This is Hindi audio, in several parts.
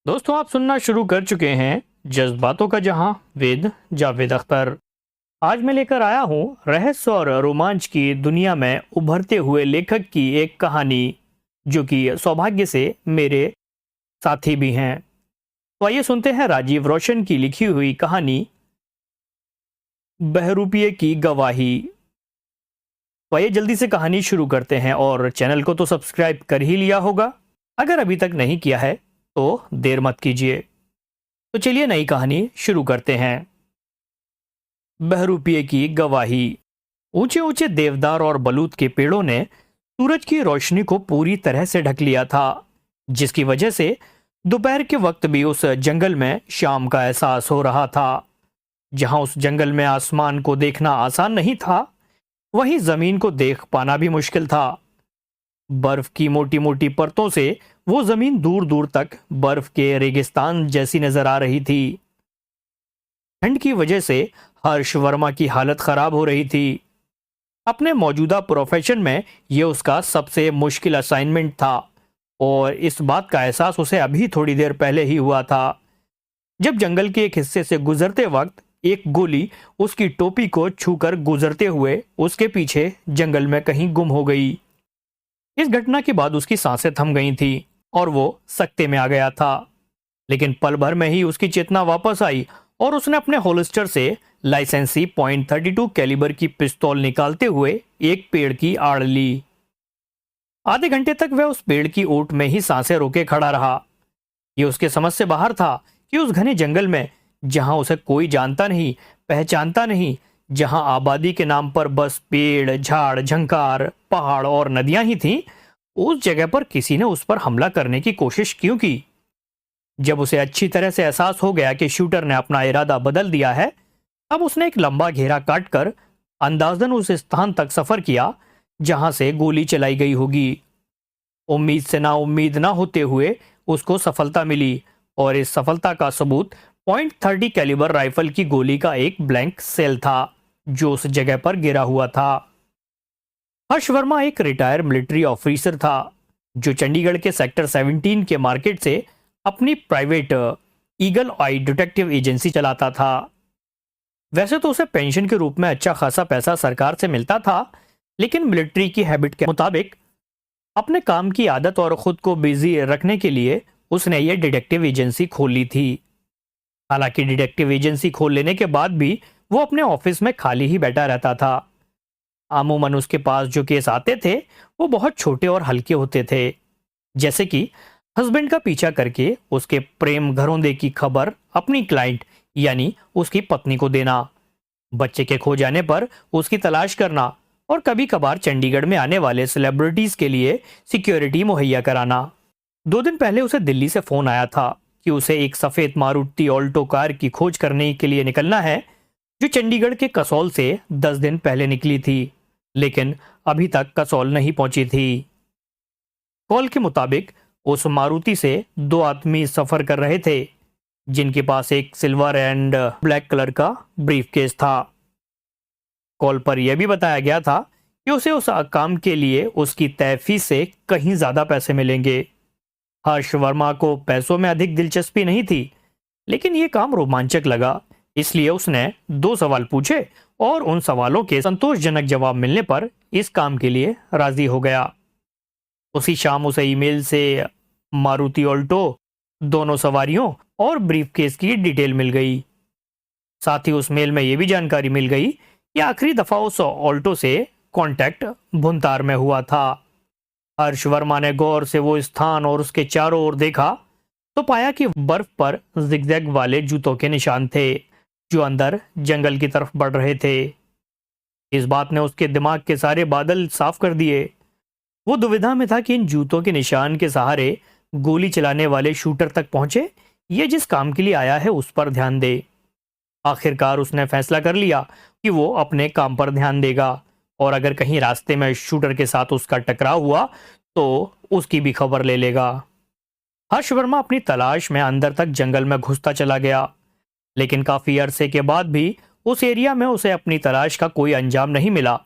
दोस्तों, आप सुनना शुरू कर चुके हैं जज्बातों का जहां विद जावेद अख्तर। आज मैं लेकर आया हूं रहस्य और रोमांच की दुनिया में उभरते हुए लेखक की एक कहानी, जो कि सौभाग्य से मेरे साथी भी हैं। तो आइए सुनते हैं राजीव रोशन की लिखी हुई कहानी बहरूपिये की गवाही। तो आइए जल्दी से कहानी शुरू करते हैं, और चैनल को तो सब्सक्राइब कर ही लिया होगा। अगर अभी तक नहीं किया है तो देर मत कीजिए। तो चलिए नई कहानी शुरू करते हैं। बहरूपिये की गवाही। ऊंचे ऊंचे देवदार और बलूत के पेड़ों ने सूरज की रोशनी को पूरी तरह से ढक लिया था, जिसकी वजह से दोपहर के वक्त भी उस जंगल में शाम का एहसास हो रहा था। जहां उस जंगल में आसमान को देखना आसान नहीं था, वहीं जमीन को देख पाना भी मुश्किल था। बर्फ की मोटी मोटी परतों से वो जमीन दूर दूर तक बर्फ के रेगिस्तान जैसी नजर आ रही थी। ठंड की वजह से हर्ष वर्मा की हालत खराब हो रही थी। अपने मौजूदा प्रोफेशन में यह उसका सबसे मुश्किल असाइनमेंट था, और इस बात का एहसास उसे अभी थोड़ी देर पहले ही हुआ था, जब जंगल के एक हिस्से से गुजरते वक्त एक गोली उसकी टोपी को छूकर गुजरते हुए उसके पीछे जंगल में कहीं गुम हो गई। इस घटना के बाद उसकी सांसें थम गई थी और वो सकते में आ गया था। लेकिन पल भर में ही उसकी चेतना वापस आई, और उसने अपने होलिस्टर से लाइसेंसी .32 कैलिबर की पिस्तौल निकालते हुए एक पेड़ की आड़ ली। आधे घंटे तक वह उस पेड़ की ओट में ही सांसें रोके खड़ा रहा। यह उसके समझ से बाहर था कि उस घने जंगल में, जहां उसे कोई जानता नहीं, पहचानता नहीं, जहां आबादी के नाम पर बस पेड़, झाड़, झंकार, पहाड़ और नदियां ही थीं, उस जगह पर किसी ने उस पर हमला करने की कोशिश क्यों की? जब उसे अच्छी तरह से एहसास हो गया कि शूटर ने अपना इरादा बदल दिया है, अब उसने एक लंबा घेरा काटकर अंदाजन उस स्थान तक सफर किया जहां से गोली चलाई गई होगी। उम्मीद से ना उम्मीद ना होते हुए उसको सफलता मिली, और इस सफलता का सबूत .30 कैलिबर राइफल की गोली का एक ब्लैंक सेल था, जो उस जगह पर गिरा हुआ था। हर्ष वर्मा एक रिटायर मिलिट्री ऑफिसर था, जो चंडीगढ़ के सेक्टर 17 के मार्केट से अपनी प्राइवेट ईगल आई डिटेक्टिव एजेंसी चलाता था। वैसे तो उसे पेंशन के रूप में अच्छा खासा पैसा सरकार से मिलता था, लेकिन मिलिट्री की हैबिट के मुताबिक अपने काम की आदत और खुद को बिजी रखने के लिए उसने ये डिटेक्टिव एजेंसी खोल ली थी। हालांकि डिटेक्टिव एजेंसी खोल लेने के बाद भी वो अपने ऑफिस में खाली ही बैठा रहता था। अमूमन उसके पास जो केस आते थे वो बहुत छोटे और हल्के होते थे, जैसे कि हस्बैंड का पीछा करके उसके प्रेम घरौंदे की खबर अपनी क्लाइंट यानी उसकी पत्नी को देना, बच्चे के खो जाने पर उसकी तलाश करना, और कभी कभार चंडीगढ़ में आने वाले सेलिब्रिटीज के लिए सिक्योरिटी मुहैया कराना। 2 दिन पहले उसे दिल्ली से फोन आया था कि उसे एक सफेद मारुति ऑल्टो कार की खोज करने के लिए निकलना है, जो चंडीगढ़ के कसौल से 10 दिन पहले निकली थी, लेकिन अभी तक कसौल नहीं पहुंची थी। कॉल के मुताबिक उस मारुति से 2 आदमी सफर कर रहे थे, जिनके पास एक सिल्वर एंड ब्लैक कलर का ब्रीफकेस था। कॉल पर यह भी बताया गया था कि उसे उस काम के लिए उसकी तय फीस से कहीं ज्यादा पैसे मिलेंगे। हर्ष वर्मा को पैसों में अधिक दिलचस्पी नहीं थी, लेकिन यह काम रोमांचक लगा, इसलिए उसने 2 सवाल पूछे, और उन सवालों के संतोषजनक जवाब मिलने पर इस काम के लिए राजी हो गया। उसी शाम उसे ईमेल से मारुति ऑल्टो, दोनों सवारियों और ब्रीफकेस की डिटेल मिल गई। साथ ही उस मेल में यह भी जानकारी मिल गई कि आखिरी दफा उस ऑल्टो से कांटेक्ट भुंतार में हुआ था। हर्ष वर्मा ने गौर से वो स्थान और उसके चारों ओर देखा, तो पाया कि बर्फ पर जिगजैग वाले जूतों के निशान थे, जो अंदर जंगल की तरफ बढ़ रहे थे। इस बात ने उसके दिमाग के सारे बादल साफ कर दिए। वो दुविधा में था कि इन जूतों के निशान के सहारे गोली चलाने वाले शूटर तक पहुंचे, ये जिस काम के लिए आया है उस पर ध्यान दे। आखिरकार उसने फैसला कर लिया कि वो अपने काम पर ध्यान देगा, और अगर कहीं रास्ते में शूटर के साथ उसका टकराव हुआ तो उसकी भी खबर ले लेगा। हर्ष वर्मा अपनी तलाश में अंदर तक जंगल में घुसता चला गया, लेकिन काफी अरसे के बाद भी उस एरिया में उसे अपनी तलाश का कोई अंजाम नहीं मिला।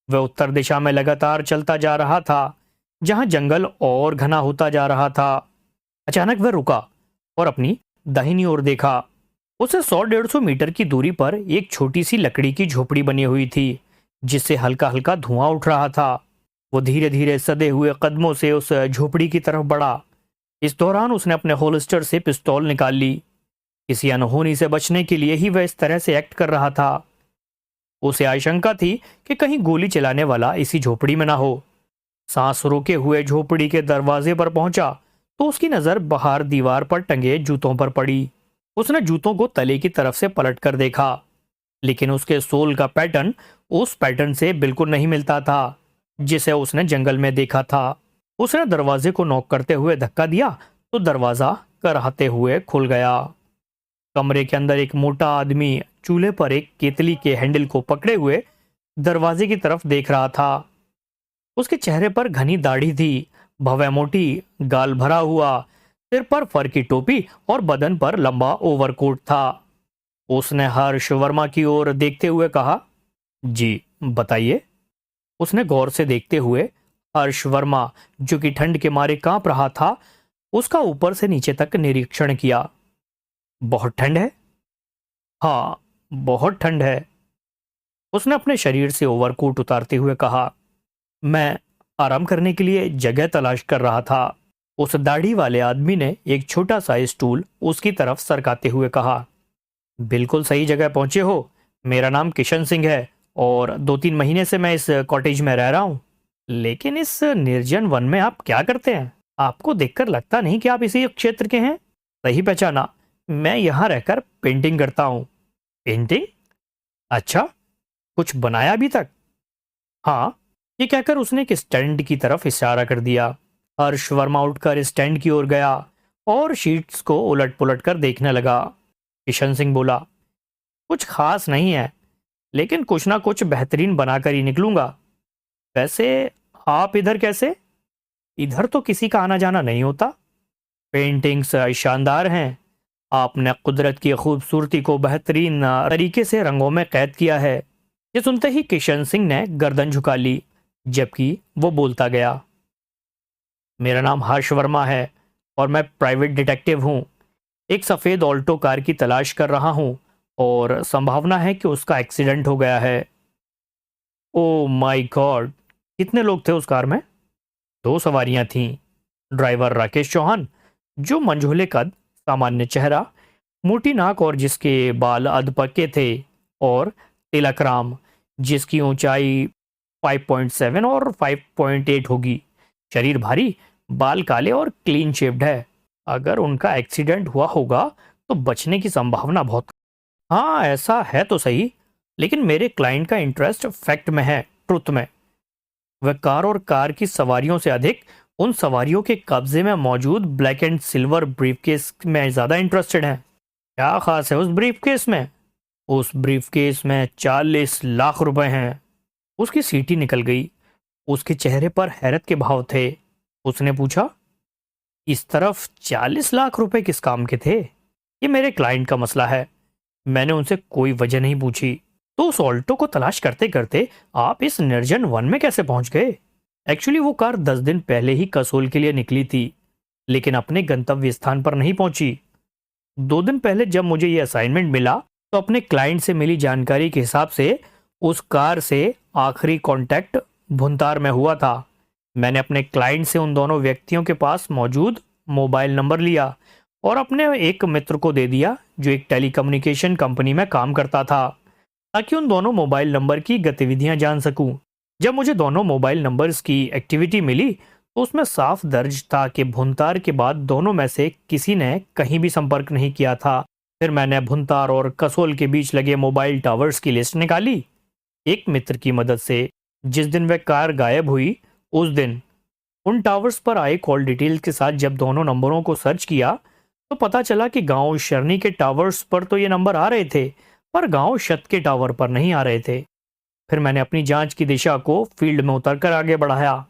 वह उत्तर दिशा में लगातार चलता जा रहा था, जहां जंगल और घना होता जा रहा था। अचानक वह रुका और अपनी दाहिनी ओर देखा। उसे 100-150 मीटर की दूरी पर एक छोटी सी लकड़ी की झोपड़ी बनी हुई थी, जिससे हल्का हल्का धुआं उठ रहा था। वो धीरे धीरे सदे हुए कदमों से उस झोपड़ी की तरफ बढ़ा। इस दौरान उसने अपने होल्स्टर से पिस्तौल निकाल ली। किसी अनहोनी से बचने के लिए ही वह इस तरह से एक्ट कर रहा था। उसे आशंका थी कि कहीं गोली चलाने वाला इसी झोपड़ी में ना हो। सांस रोके हुए झोपड़ी के दरवाजे पर पहुंचा तो उसकी नजर बाहर दीवार पर टंगे जूतों पर पड़ी। उसने जूतों को तले की तरफ से पलट कर देखा, लेकिन उसके सोल का पैटर्न उस पैटर्न से बिल्कुल नहीं मिलता था जिसे उसने जंगल में देखा था। उसने दरवाजे को नॉक करते हुए धक्का दिया तो दरवाजा कराहते हुए खुल गया। कमरे के अंदर एक मोटा आदमी चूल्हे पर एक केतली के हैंडल को पकड़े हुए दरवाजे की तरफ देख रहा था। उसके चेहरे पर घनी दाढ़ी थी, भवें मोटी, गाल भरा हुआ, सिर पर फर की टोपी और बदन पर लंबा ओवरकोट था। उसने हर्ष वर्मा की ओर देखते हुए कहा, जी बताइए। उसने गौर से देखते हुए हर्ष वर्मा, जो कि ठंड के मारे कांप रहा था, उसका ऊपर से नीचे तक निरीक्षण किया। बहुत ठंड है? हाँ, बहुत ठंड है। उसने अपने शरीर से ओवरकोट उतारते हुए कहा, मैं आराम करने के लिए जगह तलाश कर रहा था। उस दाढ़ी वाले आदमी ने एक छोटा सा स्टूल उसकी तरफ सरकाते हुए कहा, बिल्कुल सही जगह पहुंचे हो। मेरा नाम किशन सिंह है और 2-3 महीने से मैं इस कॉटेज में रह रहा हूं। लेकिन इस निर्जन वन में आप क्या करते हैं? आपको देखकर लगता नहीं कि आप इसी क्षेत्र के हैं। सही पहचाना, मैं यहाँ रहकर पेंटिंग करता हूँ। पेंटिंग? अच्छा, कुछ बनाया अभी तक? हाँ, ये कहकर उसने एक स्टैंड की तरफ इशारा कर दिया। हर्ष वर्मा उठकर स्टैंड की ओर गया और शीट्स को उलट पुलट कर देखने लगा। किशन सिंह बोला, कुछ खास नहीं है, लेकिन कुछ ना कुछ बेहतरीन बनाकर ही निकलूंगा। वैसे आप इधर कैसे? इधर तो किसी का आना जाना नहीं होता। पेंटिंग्स शानदार हैं। आपने कुदरत की खूबसूरती को बेहतरीन तरीके से रंगों में कैद किया है। ये सुनते ही किशन सिंह ने गर्दन झुका ली, जबकि वो बोलता गया, मेरा नाम हर्ष वर्मा है और मैं प्राइवेट डिटेक्टिव हूँ। एक सफ़ेद ऑल्टो कार की तलाश कर रहा हूँ और संभावना है कि उसका एक्सीडेंट हो गया है। Oh my God! कितने लोग थे उस कार में? 2 सवारियां थीं। ड्राइवर राकेश चौहान, जो मंझोले कद, सामान्य चेहरा, मोटी नाक और जिसके बाल अधपके थे, और तिलक राम, जिसकी ऊंचाई 5.7 और 5.8 होगी। शरीर भारी, बाल काले और क्लीन शेव्ड है। अगर उनका एक्सीडेंट हुआ होगा तो बचने की संभावना बहुत। हाँ, ऐसा है तो सही, लेकिन मेरे क्लाइंट का इंटरेस्ट फैक्ट में है, ट्रुथ में। वह कार और कार की सवारियों से अधिक उन सवारियों के कब्जे में मौजूद ब्लैक एंड सिल्वर ब्रीफकेस में ज्यादा इंटरेस्टेड हैं। क्या खास है उस ब्रीफकेस में? उस ब्रीफकेस में 40 लाख रुपए हैं। उसकी सीटी निकल गई। उसके चेहरे पर हैरत के भाव थे। उसने पूछा, इस तरफ 40 लाख रुपए किस काम के थे? ये मेरे क्लाइंट का मसला है। मैंने उनसे कोई वजह नहीं पूछी। तो उस ऑल्टो को तलाश करते करते आप इस निर्जन वन में कैसे पहुंच गए? एक्चुअली वो कार 10 दिन पहले ही कसोल के लिए निकली थी, लेकिन अपने गंतव्य स्थान पर नहीं पहुंची। 2 दिन पहले जब मुझे ये असाइनमेंट मिला तो अपने क्लाइंट से मिली जानकारी के हिसाब से उस कार से आखिरी कांटेक्ट भुंतार में हुआ था। मैंने अपने क्लाइंट से उन दोनों व्यक्तियों के पास मौजूद मोबाइल नंबर लिया और अपने एक मित्र को दे दिया जो एक टेलीकम्युनिकेशन कंपनी में काम करता था, ताकि उन दोनों मोबाइल नंबर की गतिविधियां जान सकूं। जब मुझे दोनों मोबाइल नंबर्स की एक्टिविटी मिली तो उसमें साफ दर्ज था कि भुंतार के बाद दोनों में से किसी ने कहीं भी संपर्क नहीं किया था। फिर मैंने भुंतार और कसोल के बीच लगे मोबाइल टावर्स की लिस्ट निकाली। एक मित्र की मदद से जिस दिन वह कार गायब हुई, उस दिन उन टावर्स पर आए कॉल डिटेल के साथ जब दोनों नंबरों को सर्च किया तो पता चला कि गांव शरनी के टावर्स पर तो ये नंबर आ रहे थे, पर गांव शत के टावर पर नहीं आ रहे थे। फिर मैंने अपनी जांच की दिशा को फील्ड में उतरकर आगे बढ़ाया।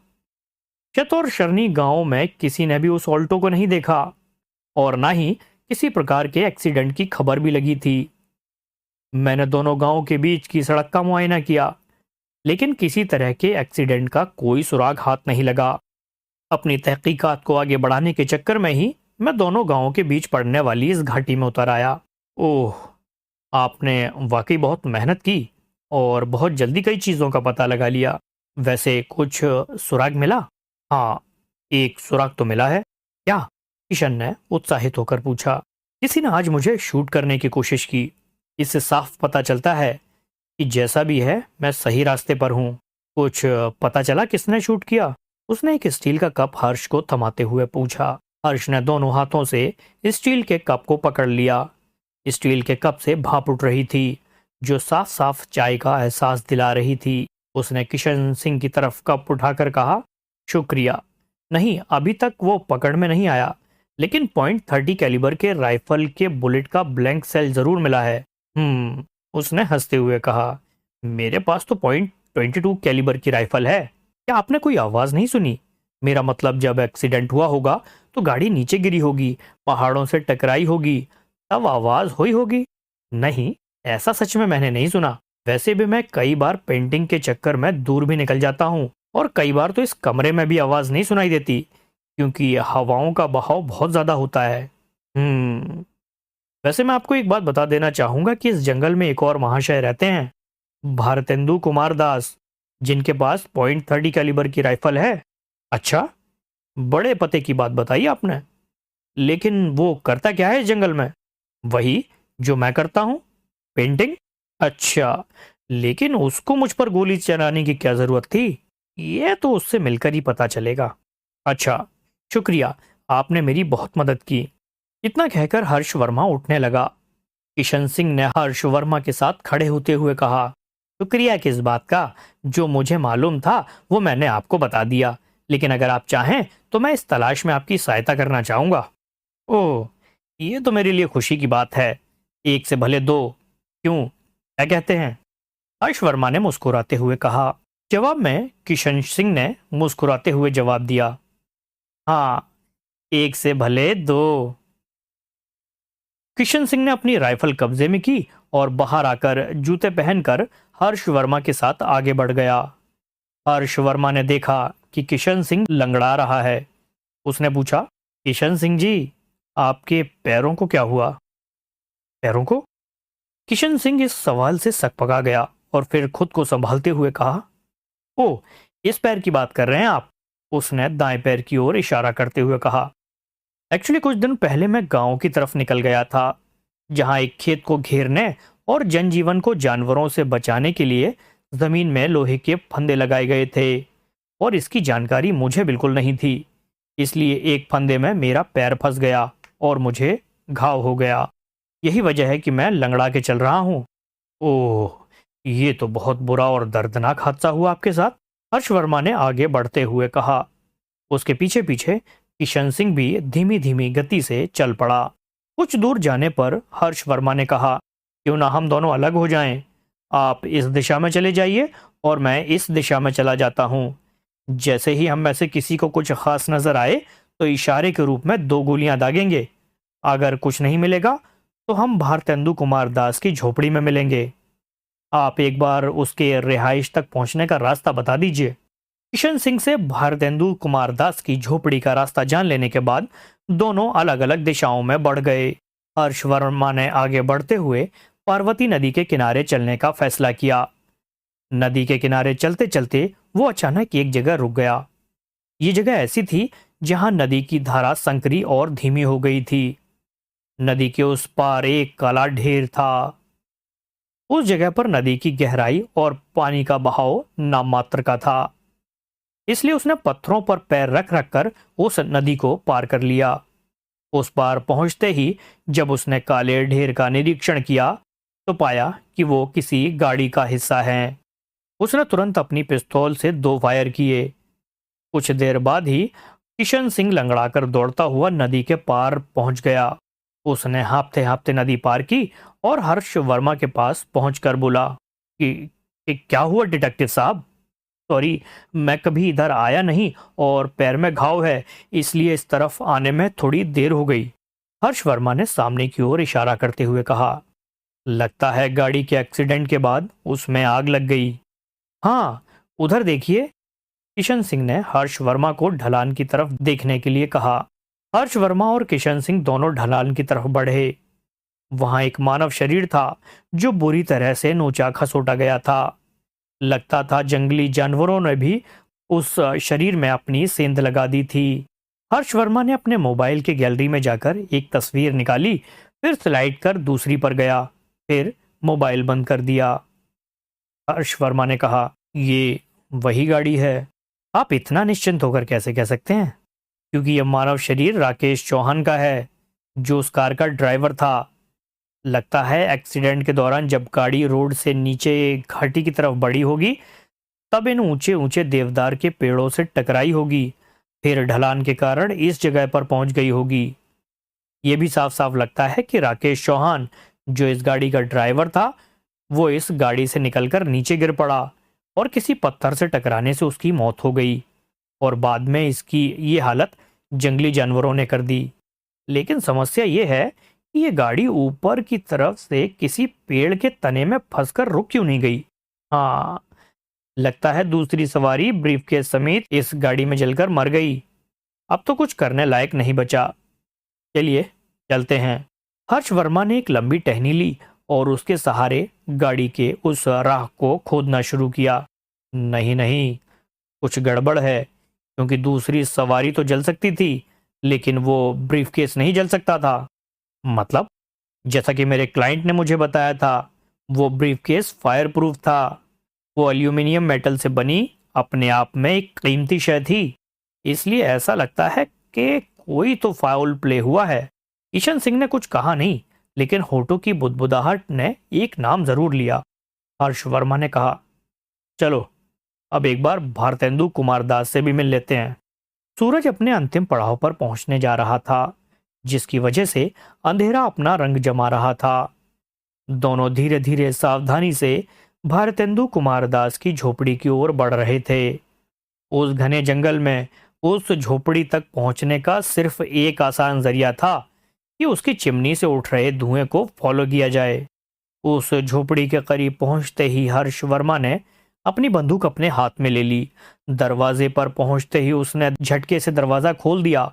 शत और शरनी गांव में किसी ने भी उस ऑल्टो को नहीं देखा और ना ही किसी प्रकार के एक्सीडेंट की खबर भी लगी थी। मैंने दोनों गांव के बीच की सड़क का मुआयना किया, लेकिन किसी तरह के एक्सीडेंट का कोई सुराग हाथ नहीं लगा। अपनी तहकीकात को आगे बढ़ाने के चक्कर में ही मैं दोनों गांवों के बीच पड़ने वाली इस घाटी में उतर आया। ओह, आपने वाकई बहुत मेहनत की और बहुत जल्दी कई चीज़ों का पता लगा लिया। वैसे कुछ सुराग मिला? हाँ, एक सुराग तो मिला है। क्या? किशन ने उत्साहित होकर पूछा। किसी ने आज मुझे शूट करने की कोशिश की। इससे साफ पता चलता है कि जैसा भी है मैं सही रास्ते पर हूँ। कुछ पता चला किसने शूट किया? उसने एक स्टील का कप हर्ष को थमाते हुए पूछा। हर्ष ने दोनों हाथों से स्टील के कप को पकड़ लिया। स्टील के कप से भाप उठ रही थी जो साफ साफ चाय का एहसास दिला रही थी। उसने किशन सिंह की तरफ कप उठाकर कहा, शुक्रिया। नहीं, अभी तक वो पकड़ में नहीं आया, लेकिन .30 कैलिबर के राइफल के बुलेट का ब्लैंक सेल जरूर मिला है। उसने हंसते हुए कहा, मेरे पास तो .22 कैलिबर की राइफल है। क्या आपने कोई आवाज नहीं सुनी? मेरा मतलब जब एक्सीडेंट हुआ होगा तो गाड़ी नीचे गिरी होगी, पहाड़ों से टकराई होगी, तब आवाज हुई होगी। नहीं, ऐसा सच में मैंने नहीं सुना। वैसे भी मैं कई बार पेंटिंग के चक्कर में दूर भी निकल जाता हूँ और कई बार तो इस कमरे में भी आवाज नहीं सुनाई देती क्योंकि हवाओं का बहाव बहुत ज्यादा होता है। वैसे मैं आपको एक बात बता देना चाहूंगा कि इस जंगल में एक और महाशय रहते हैं, भारतेंदु कुमार दास, जिनके पास .30 कैलिबर की राइफल है। अच्छा, बड़े पते की बात बताई आपने। लेकिन वो करता क्या है इस जंगल में? वही जो मैं करता हूँ, पेंटिंग। अच्छा, लेकिन उसको मुझ पर गोली चलाने की क्या जरूरत थी? ये तो उससे मिलकर ही पता चलेगा। अच्छा, शुक्रिया, आपने मेरी बहुत मदद की। इतना कहकर हर्ष वर्मा उठने लगा। किशन सिंह ने हर्ष वर्मा के साथ खड़े होते हुए कहा, शुक्रिया किस बात का? जो मुझे मालूम था वो मैंने आपको बता दिया, लेकिन अगर आप चाहें तो मैं इस तलाश में आपकी सहायता करना चाहूंगा। ओह, ये तो मेरे लिए खुशी की बात है। एक से भले दो, क्यों, क्या कहते हैं? हर्ष वर्मा ने मुस्कुराते हुए कहा। जवाब में किशन सिंह ने मुस्कुराते हुए जवाब दिया, हाँ, एक से भले दो। किशन सिंह ने अपनी राइफल कब्जे में की और बाहर आकर जूते पहनकर हर्ष वर्मा के साथ आगे बढ़ गया। हर्ष वर्मा ने देखा कि किशन सिंह लंगड़ा रहा है। उसने पूछा, किशन सिंह जी, आपके पैरों को क्या हुआ? पैरों को? किशन सिंह इस सवाल से सकपका गया और फिर खुद को संभालते हुए कहा, ओह, इस पैर की बात कर रहे हैं आप? उसने दाएं पैर की ओर इशारा करते हुए कहा, एक्चुअली कुछ दिन पहले मैं गांव की तरफ निकल गया था, जहां एक खेत को घेरने और जनजीवन को जानवरों से बचाने के लिए जमीन में लोहे के फंदे लगाए गए थे और इसकी जानकारी मुझे बिल्कुल नहीं थी। इसलिए एक फंदे में मेरा पैर फंस गया और मुझे घाव हो गया। यही वजह है कि मैं लंगड़ा के चल रहा हूँ। ओह, ये तो बहुत बुरा और दर्दनाक हादसा हुआ आपके साथ। हर्ष वर्मा ने आगे बढ़ते हुए कहा। उसके पीछे पीछे किशन सिंह भी धीमी धीमी गति से चल पड़ा। कुछ दूर जाने पर हर्ष वर्मा ने कहा, क्यों ना हम दोनों अलग हो जाएं? आप इस दिशा में चले जाइए और मैं इस दिशा में चला जाता हूँ। जैसे ही हम में से किसी को कुछ खास नजर आए तो इशारे के रूप में 2 गोलियां दागेंगे। अगर कुछ नहीं मिलेगा तो हम भारतेंदु कुमार दास की झोपड़ी में मिलेंगे। आप एक बार उसके रिहाइश तक पहुंचने का रास्ता बता दीजिए। किशन सिंह से भारतेंदु कुमार दास की झोपड़ी का रास्ता जान लेने के बाद दोनों अलग अलग दिशाओं में बढ़ गए। हर्ष वर्मा ने आगे बढ़ते हुए पार्वती नदी के किनारे चलने का फैसला किया। नदी के किनारे चलते चलते वो अचानक एक जगह रुक गया। ये जगह ऐसी थी जहां नदी की धारा संकरी और धीमी हो गई थी। नदी के उस पार एक काला ढेर था। उस जगह पर नदी की गहराई और पानी का बहाव नाम मात्र का था, इसलिए उसने पत्थरों पर पैर रख रख कर उस नदी को पार कर लिया। उस पार पहुंचते ही जब उसने काले ढेर का निरीक्षण किया तो पाया कि वो किसी गाड़ी का हिस्सा है। उसने तुरंत अपनी पिस्तौल से 2 फायर किए। कुछ देर बाद ही किशन सिंह लंगड़ाकर दौड़ता हुआ नदी के पार पहुंच गया। उसने हाँफते हाँफते नदी पार की और हर्ष वर्मा के पास पहुंचकर बोला कि क्या हुआ डिटेक्टिव साहब? सॉरी, मैं कभी इधर आया नहीं और पैर में घाव है, इसलिए इस तरफ आने में थोड़ी देर हो गई। हर्ष वर्मा ने सामने की ओर इशारा करते हुए कहा, लगता है गाड़ी के एक्सीडेंट के बाद उसमें आग लग गई। हाँ, उधर देखिए। किशन सिंह ने हर्ष वर्मा को ढलान की तरफ देखने के लिए कहा। हर्ष वर्मा और किशन सिंह दोनों ढलान की तरफ बढ़े। वहां एक मानव शरीर था जो बुरी तरह से नोचा खसोटा गया था। लगता था जंगली जानवरों ने भी उस शरीर में अपनी सेंध लगा दी थी। हर्ष वर्मा ने अपने मोबाइल की गैलरी में जाकर एक तस्वीर निकाली, फिर स्लाइड कर दूसरी पर गया, फिर मोबाइल बंद कर दिया। हर्ष वर्मा ने कहा, ये वही गाड़ी है। आप इतना निश्चिंत होकर कैसे कह सकते हैं? क्योंकि यह मानव शरीर राकेश चौहान का है, जो उस कार का ड्राइवर था। लगता है एक्सीडेंट के दौरान जब गाड़ी रोड से नीचे घाटी की तरफ बढ़ी होगी, तब इन ऊंचे ऊंचे देवदार के पेड़ों से टकराई होगी, फिर ढलान के कारण इस जगह पर पहुंच गई होगी। यह भी साफ साफ लगता है कि राकेश चौहान, जो इस गाड़ी का ड्राइवर था, वो इस गाड़ी से निकलकर नीचे गिर पड़ा और किसी पत्थर से टकराने से उसकी मौत हो गई, और बाद में इसकी ये हालत जंगली जानवरों ने कर दी। लेकिन समस्या ये है कि ये गाड़ी ऊपर की तरफ से किसी पेड़ के तने में फंसकर रुक क्यों नहीं गई? हाँ, लगता है दूसरी सवारी ब्रीफकेस समेत इस गाड़ी में जलकर मर गई। अब तो कुछ करने लायक नहीं बचा। चलिए चलते हैं। हर्ष वर्मा ने एक लंबी टहनी ली और उसके सहारे गाड़ी के उस राह को खोदना शुरू किया। नहीं नहीं, कुछ गड़बड़ है, क्योंकि दूसरी सवारी तो जल सकती थी, लेकिन वो ब्रीफकेस नहीं जल सकता था। मतलब, जैसा कि मेरे क्लाइंट ने मुझे बताया था, वो ब्रीफकेस फायर प्रूफ था। वो एल्यूमिनियम मेटल से बनी अपने आप में एक कीमती शय थी। इसलिए ऐसा लगता है कि कोई तो फाउल प्ले हुआ है। किशन सिंह ने कुछ कहा नहीं, लेकिन होठों की बुदबुदाहट ने एक नाम जरूर लिया। हर्ष वर्मा ने कहा, चलो अब एक बार भारतेंदु कुमार दास से भी मिल लेते हैं। सूरज अपने अंतिम पड़ाव पर पहुंचने जा रहा था, जिसकी वजह से अंधेरा अपना रंग जमा रहा था। दोनों धीरे धीरे सावधानी से भारतेंदु कुमार दास की झोपड़ी की ओर बढ़ रहे थे। उस घने जंगल में उस झोपड़ी तक पहुंचने का सिर्फ एक आसान जरिया था कि उसकी चिमनी से उठ रहे धुएं को फॉलो किया जाए। उस झोपड़ी के करीब पहुंचते ही हर्ष वर्मा ने अपनी बंदूक अपने हाथ में ले ली। दरवाजे पर पहुंचते ही उसने झटके से दरवाजा खोल दिया।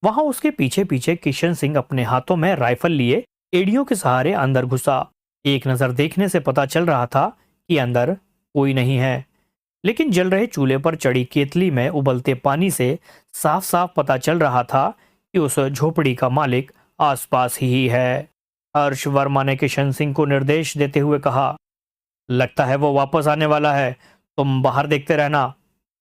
वहां उसके पीछे पीछे किशन सिंह अपने हाथों में राइफल लिए एड़ियों के सहारे अंदर घुसा। एक नजर देखने से पता चल रहा था कि अंदर कोई नहीं है, लेकिन जल रहे चूल्हे पर चढ़ी केतली में उबलते पानी से साफ साफ पता चल रहा था कि उस झोपड़ी का मालिक आसपास ही है। हर्ष वर्मा ने किशन सिंह को निर्देश देते हुए कहा, लगता है वो वापस आने वाला है, तुम बाहर देखते रहना,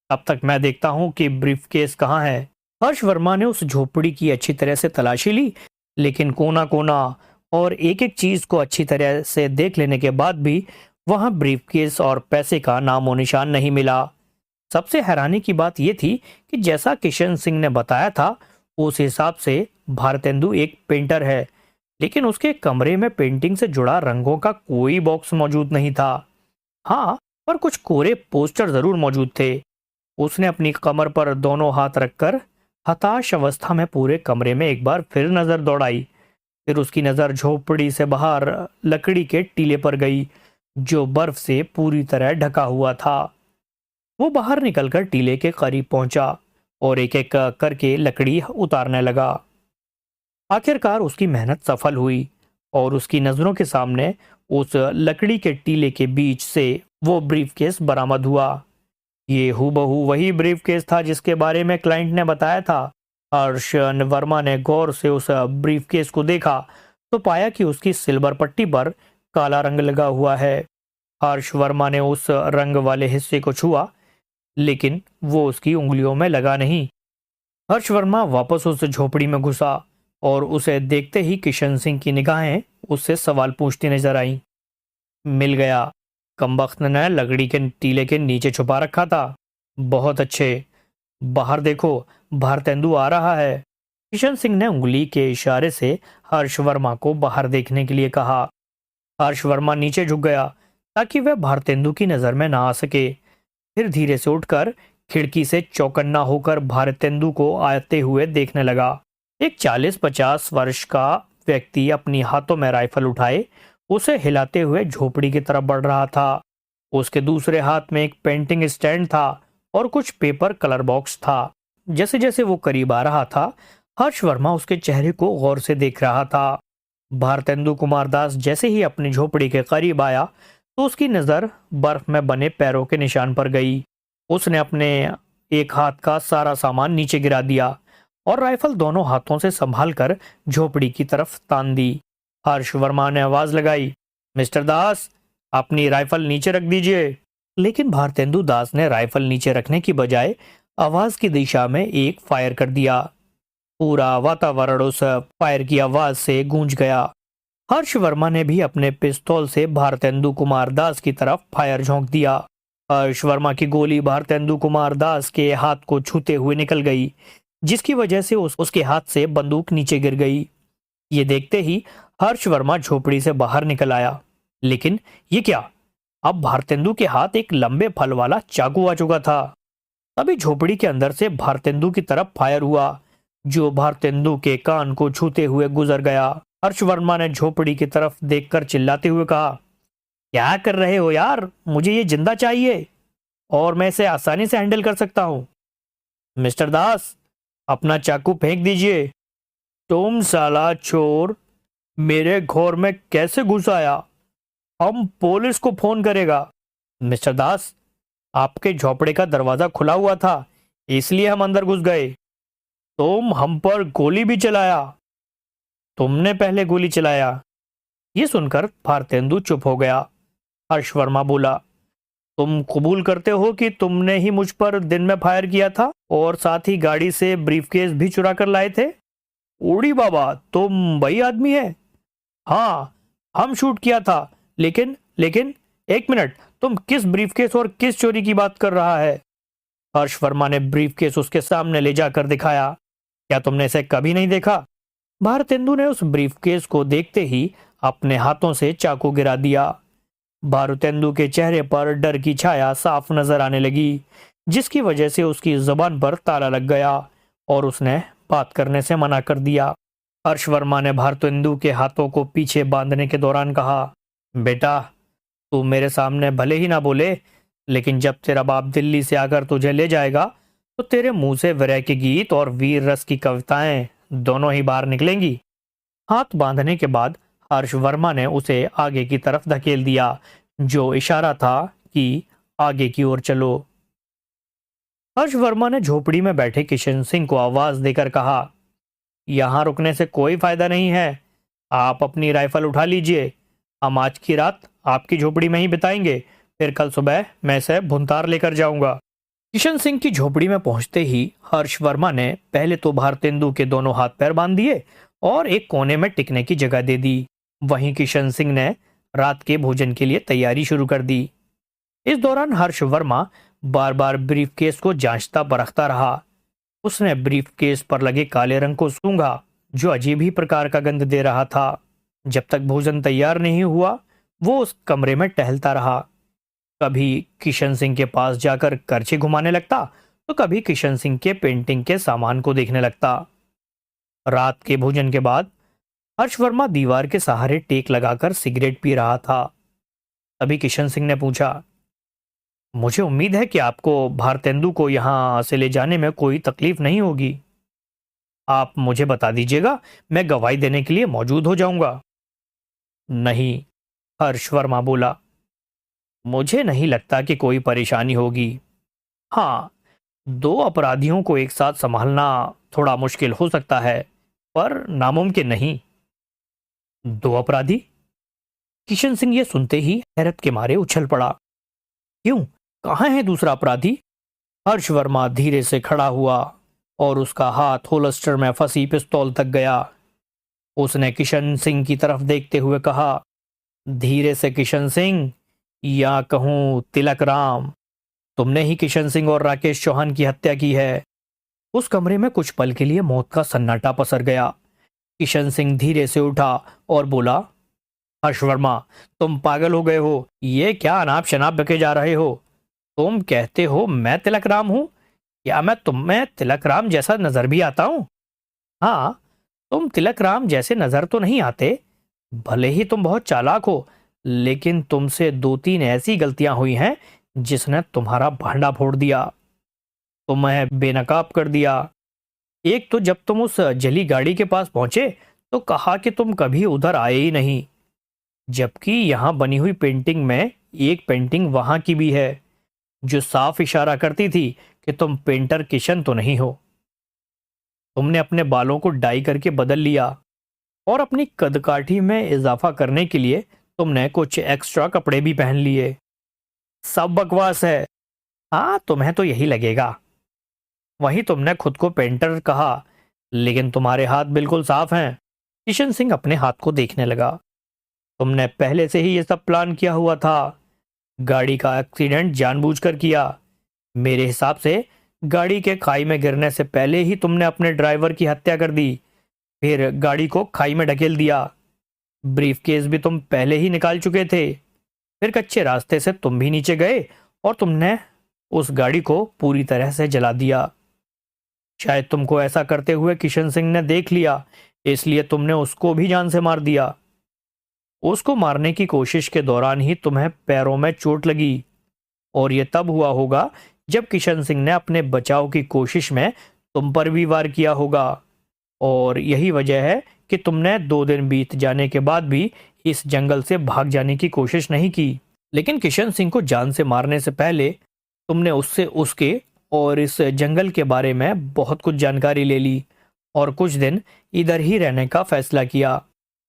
तब तक मैं देखता हूं कि ब्रीफकेस कहाँ है। हर्ष वर्मा ने उस झोपड़ी की अच्छी तरह से तलाशी ली, लेकिन कोना कोना और एक एक चीज को अच्छी तरह से देख लेने के बाद भी वहां ब्रीफकेस और पैसे का नामो निशान नहीं मिला। सबसे हैरानी की बात यह थी कि जैसा किशन सिंह ने बताया था, उस हिसाब से भारतेंदु एक पेंटर है, लेकिन उसके कमरे में पेंटिंग से जुड़ा रंगों का कोई बॉक्स मौजूद नहीं था। हाँ, पर कुछ कोरे पोस्टर जरूर मौजूद थे। उसने अपनी कमर पर दोनों हाथ रखकर हताश अवस्था में पूरे कमरे में एक बार फिर नजर दौड़ाई। फिर उसकी नजर झोपड़ी से बाहर लकड़ी के टीले पर गई, जो बर्फ से पूरी तरह ढका हुआ था। वो बाहर निकलकर टीले के करीब पहुंचा और एक एक करके लकड़ी उतारने लगा। आखिरकार उसकी मेहनत सफल हुई और उसकी नजरों के सामने उस लकड़ी के टीले के बीच से वो ब्रीफकेस बरामद हुआ। ये हूबहू वही ब्रीफकेस था जिसके बारे में क्लाइंट ने बताया था। हर्ष वर्मा ने गौर से उस ब्रीफकेस को देखा तो पाया कि उसकी सिल्वर पट्टी पर काला रंग लगा हुआ है। हर्ष वर्मा ने उस रंग वाले हिस्से को छुआ, लेकिन वो उसकी उंगलियों में लगा नहीं। हर्ष वर्मा वापस उस झोपड़ी में घुसा और उसे देखते ही किशन सिंह की निगाहें उससे सवाल पूछती नजर आईं। मिल गया। कमबख्त ने लकड़ी के टीले के नीचे छुपा रखा था। बहुत अच्छे, बाहर देखो, भारतेंदु आ रहा है। किशन सिंह ने उंगली के इशारे से हर्ष वर्मा को बाहर देखने के लिए कहा। हर्ष वर्मा नीचे झुक गया ताकि वह भारतेंदु की नजर में ना आ सके। फिर धीरे से उठकर खिड़की से चौकन्ना होकर भारतेंदु को आते हुए देखने लगा। एक 40-50 वर्ष का व्यक्ति अपनी हाथों में राइफल उठाए उसे हिलाते हुए झोपड़ी की तरफ बढ़ रहा था। उसके दूसरे हाथ में एक पेंटिंग स्टैंड था और कुछ पेपर कलर बॉक्स था। जैसे जैसे वो करीब आ रहा था, हर्ष वर्मा उसके चेहरे को गौर से देख रहा था। भारतेंदु कुमार दास जैसे ही अपनी झोपड़ी के करीब आया तो उसकी नजर बर्फ में बने पैरों के निशान पर गई। उसने अपने एक हाथ का सारा सामान नीचे गिरा दिया और राइफल दोनों हाथों से संभालकर झोपड़ी की तरफ तान दी। हर्ष वर्मा ने आवाज लगाई, मिस्टर दास, अपनी राइफल नीचे रख दीजिए। लेकिन भारतेंदु दास ने राइफल नीचे रखने की बजाय आवाज की दिशा में एक फायर कर दिया। पूरा वातावरण उस फायर की आवाज से गूंज गया। हर्ष वर्मा ने भी अपने पिस्तौल से भारतेंदु कुमार दास की तरफ फायर झोंक दिया। हर्ष वर्मा की गोली भारतेंदु कुमार दास के हाथ को छूते हुए निकल गई, जिसकी वजह से उसके हाथ से बंदूक नीचे गिर गई। ये देखते ही हर्ष वर्मा झोपड़ी से बाहर निकल आया। लेकिन ये क्या? अब भारतेंदु के हाथ एक लंबे फल वाला चाकू आ चुका था। तभी झोपड़ी के अंदर से भारतेंदु की तरफ फायर हुआ, जो भारतेंदु के कान को छूते हुए गुजर गया। हर्ष वर्मा ने झोपड़ी की तरफ देखकर चिल्लाते हुए कहा, क्या कर रहे हो यार? मुझे ये जिंदा चाहिए और मैं इसे आसानी से हैंडल कर सकता हूं। मिस्टर दास, अपना चाकू फेंक दीजिए। तुम साला चोर मेरे घर में कैसे घुस आया? हम पुलिस को फोन करेगा। मिस्टर दास, आपके झोपड़े का दरवाजा खुला हुआ था, इसलिए हम अंदर घुस गए। तुम हम पर गोली भी चलाया। तुमने पहले गोली चलाया। ये सुनकर भारतेंदु चुप हो गया। हर्ष वर्मा बोला, तुम कबूल करते हो कि तुमने ही मुझ पर दिन में फायर किया था और साथ ही गाड़ी से ब्रीफकेस भी चुरा कर लाए थे? उड़ी बाबा, तुम वही आदमी है? हाँ, हम शूट किया था। लेकिन लेकिन एक मिनट, तुम किस ब्रीफकेस और किस चोरी की बात कर रहा है? हर्ष वर्मा ने ब्रीफकेस उसके सामने ले जाकर दिखाया। क्या तुमने इसे कभी नहीं देखा? भारतेंदु ने उस ब्रीफकेस को देखते ही अपने हाथों से चाकू गिरा दिया। भारतेंदु के चेहरे पर डर की छाया साफ नजर आने लगी, जिसकी वजह से उसकी जुबान पर ताला लग गया और उसने बात करने से मना कर दिया। हर्ष वर्मा ने भारतेंदु के हाथों को पीछे बांधने के दौरान कहा, बेटा, तू मेरे सामने भले ही ना बोले, लेकिन जब तेरा बाप दिल्ली से आकर तुझे ले जाएगा तो तेरे मुंह से विरह के गीत और वीर रस की कविताएं दोनों ही बाहर निकलेंगी। हाथ बांधने के बाद हर्ष वर्मा ने उसे आगे की तरफ धकेल दिया, जो इशारा था कि आगे की ओर चलो। हर्ष वर्मा ने झोपड़ी में बैठे किशन सिंह को आवाज देकर कहा, यहां रुकने से कोई फायदा नहीं है। आप अपनी राइफल उठा लीजिए। हम आज की रात आपकी झोपड़ी में ही बिताएंगे, फिर कल सुबह मैं इसे भुंतार लेकर जाऊंगा। किशन सिंह की झोपड़ी में पहुंचते ही हर्ष वर्मा ने पहले तो भारतेंदु के दोनों हाथ पैर बांध दिए और एक कोने में टिकने की जगह दे दी। वहीं किशन सिंह ने रात के भोजन के लिए तैयारी शुरू कर दी। इस दौरान हर्ष वर्मा बार बार ब्रीफकेस को जांचता परखता रहा। उसने ब्रीफकेस पर लगे काले रंग को सूंघा, जो अजीब ही प्रकार का गंध दे रहा था। जब तक भोजन तैयार नहीं हुआ, वो उस कमरे में टहलता रहा। कभी किशन सिंह के पास जाकर करछी घुमाने लगता तो कभी किशन सिंह के पेंटिंग के सामान को देखने लगता। रात के भोजन के बाद हर्ष वर्मा दीवार के सहारे टेक लगाकर सिगरेट पी रहा था। तभी किशन सिंह ने पूछा, मुझे उम्मीद है कि आपको भारतेंदु को यहां से ले जाने में कोई तकलीफ नहीं होगी। आप मुझे बता दीजिएगा, मैं गवाही देने के लिए मौजूद हो जाऊंगा। नहीं, हर्ष वर्मा बोला, मुझे नहीं लगता कि कोई परेशानी होगी। हाँ, दो अपराधियों को एक साथ संभालना थोड़ा मुश्किल हो सकता है, पर नामुमकिन नहीं। दो अपराधी? किशन सिंह ये सुनते ही हैरत के मारे उछल पड़ा। क्यों? कहाँ है दूसरा अपराधी? हर्ष वर्मा धीरे से खड़ा हुआ और उसका हाथ होल्स्टर में फंसी पिस्तौल तक गया। उसने किशन सिंह की तरफ देखते हुए कहा, धीरे से किशन सिंह, या कहूं तिलक राम, तुमने ही किशन सिंह और राकेश चौहान की हत्या की है। उस कमरे में कुछ पल के लिए मौत का सन्नाटा पसर गया। किशन सिंह धीरे से उठा और बोला, हर्ष वर्मा, तुम पागल हो गए हो। ये क्या अनाप शनाप बके जा रहे हो? तुम कहते हो मैं तिलक राम हूं? क्या मैं तुम्हें तिलक राम जैसा नजर भी आता हूं? हाँ, तुम तिलक राम जैसे नजर तो नहीं आते। भले ही तुम बहुत चालाक हो, लेकिन तुमसे दो तीन ऐसी गलतियां हुई हैं जिसने तुम्हारा भांडा फोड़ दिया, तुम्हें बेनकाब कर दिया। एक तो जब तुम उस जली गाड़ी के पास पहुंचे तो कहा कि तुम कभी उधर आए ही नहीं, जबकि यहां बनी हुई पेंटिंग में एक पेंटिंग वहां की भी है जो साफ इशारा करती थी कि तुम पेंटर किशन तो नहीं हो। तुमने अपने बालों को डाई करके बदल लिया और अपनी कदकाठी में इजाफा करने के लिए तुमने कुछ एक्स्ट्रा कपड़े भी पहन लिए। सब बकवास है। हाँ, तुम्हें तो यही लगेगा। वहीं तुमने खुद को पेंटर कहा, लेकिन तुम्हारे हाथ बिल्कुल साफ हैं। किशन सिंह अपने हाथ को देखने लगा। तुमने पहले से ही ये सब प्लान किया हुआ था। गाड़ी का एक्सीडेंट जानबूझकर किया। मेरे हिसाब से गाड़ी के खाई में गिरने से पहले ही तुमने अपने ड्राइवर की हत्या कर दी, फिर गाड़ी को खाई में ढकेल दिया। ब्रीफकेस भी तुम पहले ही निकाल चुके थे। फिर कच्चे रास्ते से तुम भी नीचे गए और तुमने उस गाड़ी को पूरी तरह से जला दिया। शायद तुमको ऐसा करते हुए किशन सिंह ने देख लिया, इसलिए तुमने उसको भी जान से मार दिया। उसको मारने की कोशिश के दौरान ही तुम्हें पैरों में चोट लगी, और यह तब हुआ होगा जब किशन सिंह ने अपने बचाव की कोशिश में तुम पर भी वार किया होगा। और यही वजह है कि तुमने 2 दिन बीत जाने के बाद भी इस जंगल से भाग जाने की कोशिश नहीं की। लेकिन किशन सिंह को जान से मारने से पहले तुमने उससे उसके और इस जंगल के बारे में बहुत कुछ जानकारी ले ली और कुछ दिन इधर ही रहने का फैसला किया।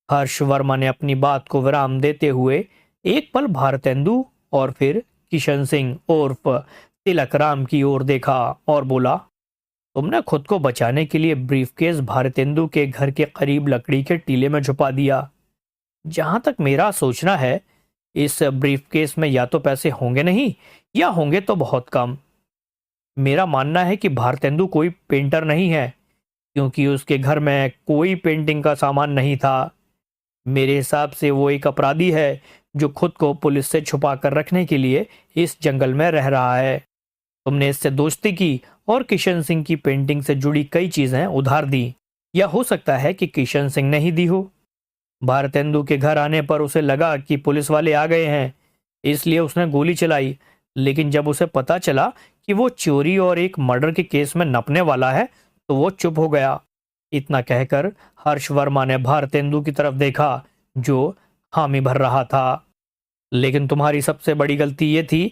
हर्ष वर्मा ने अपनी बात को विराम देते हुए एक पल भारतेंदु और फिर किशन सिंह उर्फ तिलक राम की ओर देखा और बोला, तुमने खुद को बचाने के लिए ब्रीफकेस भारतेंदु के घर के करीब लकड़ी के टीले में छुपा दिया। जहां तक मेरा सोचना है, इस ब्रीफकेस में या तो पैसे होंगे नहीं या होंगे तो बहुत कम। मेरा मानना है कि भारतेंदु कोई पेंटर नहीं है, क्योंकि उसके घर में कोई पेंटिंग का सामान नहीं था। मेरे हिसाब से वो एक अपराधी है जो खुद को पुलिस से छुपा कर रखने के लिए इस जंगल में रह रहा है। तुमने इससे दोस्ती की और किशन सिंह की पेंटिंग से जुड़ी कई चीजें उधार दी, या हो सकता है कि किशन सिंह ने ही दी हो। भारतेंदु के घर आने पर उसे लगा कि पुलिस वाले आ गए हैं, इसलिए उसने गोली चलाई। लेकिन जब उसे पता चला कि वो चोरी और एक मर्डर के केस में नपने वाला है तो वो चुप हो गया। इतना कहकर हर्ष वर्मा ने भारतेंदु की तरफ देखा जो हामी भर रहा था। लेकिन तुम्हारी सबसे बड़ी गलती ये थी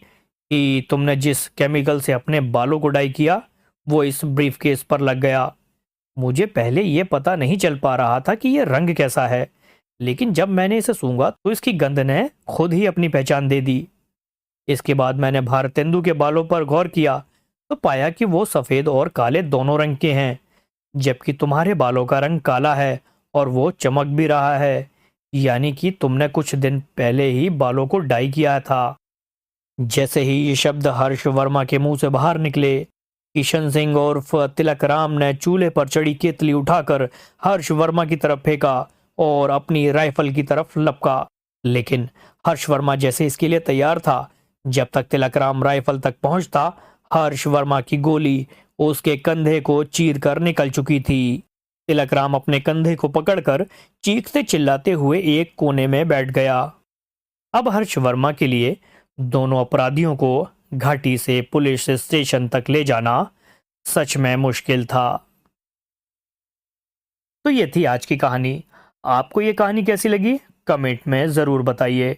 कि तुमने जिस केमिकल से अपने बालों को डाई किया वो इस ब्रीफकेस पर लग गया। मुझे पहले ये पता नहीं चल पा रहा था कि ये रंग कैसा है, लेकिन जब मैंने इसे सूंघा तो इसकी गंध ने खुद ही अपनी पहचान दे दी। इसके बाद मैंने भारतेंदु के बालों पर गौर किया तो पाया कि वो सफेद और काले दोनों रंग के हैं, जबकि तुम्हारे बालों का रंग काला है और वो चमक भी रहा है। यानी कि तुमने कुछ दिन पहले ही बालों को डाई किया था। जैसे ही ये शब्द हर्ष वर्मा के मुंह से बाहर निकले, किशन सिंह और तिलक राम ने चूल्हे पर चढ़ी केतली उठाकर हर्ष वर्मा की तरफ फेंका और अपनी राइफल की तरफ लपका। लेकिन हर्ष वर्मा जैसे इसके लिए तैयार था, जब तक तिलक राम राइफल तक पहुंचता हर्ष वर्मा की गोली उसके कंधे को चीर कर निकल चुकी थी। तिलक राम अपने कंधे को पकड़कर चीखते चिल्लाते हुए एक कोने में बैठ गया। अब हर्ष वर्मा के लिए दोनों अपराधियों को घाटी से पुलिस स्टेशन तक ले जाना सच में मुश्किल था। तो ये थी आज की कहानी। आपको ये कहानी कैसी लगी कमेंट में ज़रूर बताइए,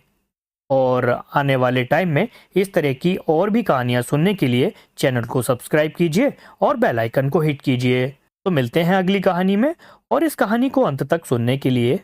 और आने वाले टाइम में इस तरह की और भी कहानियां सुनने के लिए चैनल को सब्सक्राइब कीजिए और बेल आइकन को हिट कीजिए। तो मिलते हैं अगली कहानी में, और इस कहानी को अंत तक सुनने के लिए